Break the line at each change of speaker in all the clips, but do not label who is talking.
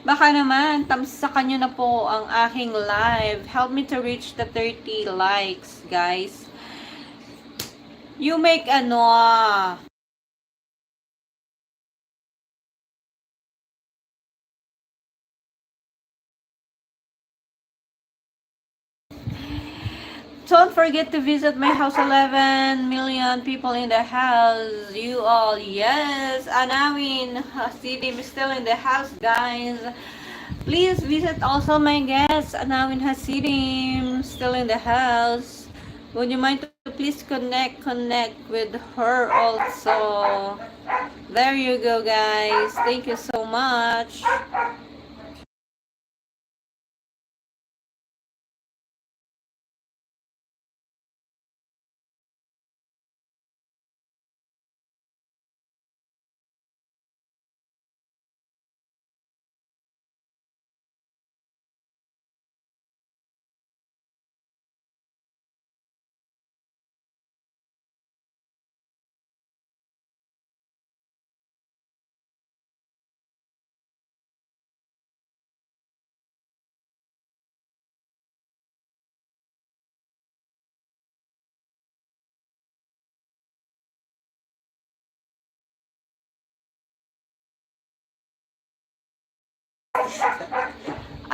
Baka naman, tamsakan nyo na po ang aking live. Help me to reach the 30 likes, guys. You make don't forget to visit my house. 11 million people in the house. You all, yes. Anawin Hasidim is still in the house, guys. Please visit also my guests. Anawin Hasidim still in the house. Would you mind to please connect with her also? There you go, guys. Thank you so much.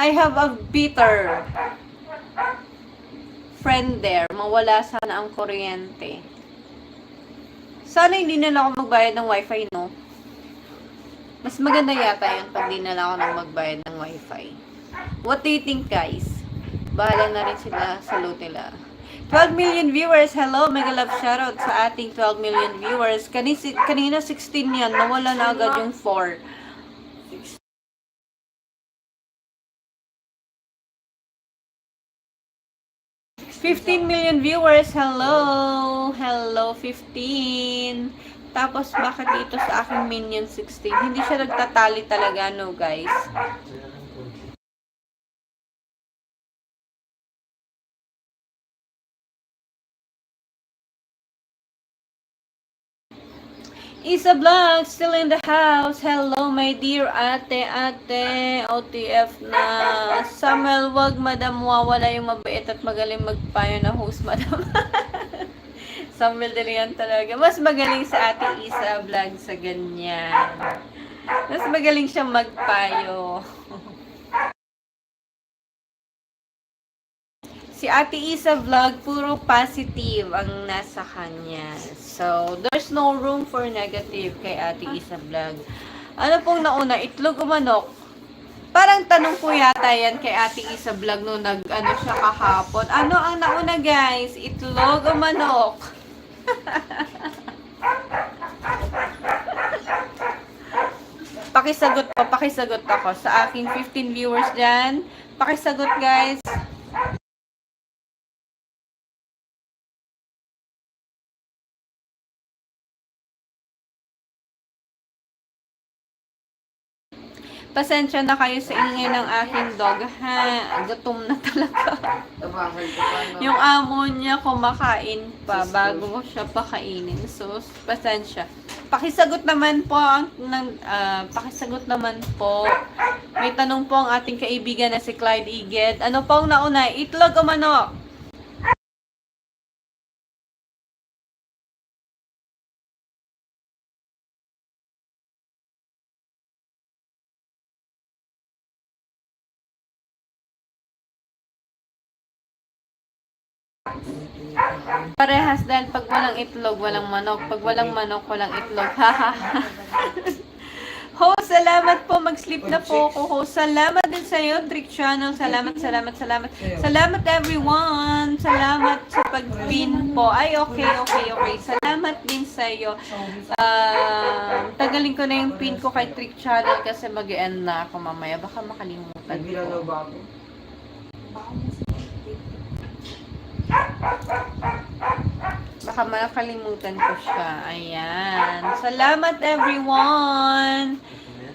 I have a bitter friend there. Mawala sana ang kuryente. Sana hindi na lang ako magbayad ng wifi, no? Mas maganda yata yun pag di na lang ako nang magbayad ng wifi. What do you think, guys? Bahala na rin sila sa loot nila. 12 million viewers. Hello, mega love shoutout sa ating 12 million viewers. Kanina 16 yan. Nawala na agad yung 4. 15 million viewers. Hello. Hello, 15. Tapos, bakit dito sa aking minion 16? Hindi siya nagtatali talaga, no, guys? Isa Vlog, still in the house. Hello, my dear ate, OTF na. Samuel, wag madam, wawala yung mabait at magaling magpayo na host, madam. Samuel Delian talaga. Mas magaling sa ate Isa Vlog sa ganyan. Mas magaling siya magpayo. Si Ate Isa Vlog, puro positive ang nasa kanya. So, there's no room for negative kay Ate Isa Vlog. Ano pong nauna? Itlog o manok? Parang tanong po yata yan kay Ate Isa Vlog nung nag-ano siya kahapon. Ano ang nauna, guys? Itlog o manok? Pakisagot ako sa aking 15 viewers dyan. Pakisagot, guys. Pasensya na kayo sa ingay ng aking dog, ha? Gutom na talaga. Yung amo niya kumakain pa bago mo siya pakainin. So, pasensya. Pakisagot naman po pakisagot naman po. May tanong po ang ating kaibigan na si Clyde Iged. Ano pong nauna? Itlog o manok? Parehas dahil pag walang itlog, walang manok. Pag walang manok, walang itlog. Ho, salamat po. Mag-sleep na po ako. Ho, salamat din sa iyo, Trick Channel. Salamat. Salamat everyone. Salamat sa pag-pin po. Ay, okay. Salamat din sa iyo. Tagalin ko na yung pin ko kay Trick Channel kasi mag-end na ako mamaya. Baka makalimutan ko. Baka makalimutan ko siya. Ayan. Salamat everyone.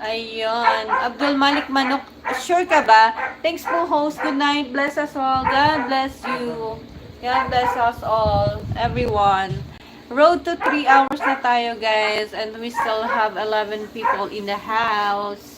Ayun. Abdul Malik Manok. Sure ka ba? Thanks po, host. Good night. Bless us all. God bless you. God bless us all. Everyone. Road to 3 hours na tayo, guys. And we still have 11 people in the house.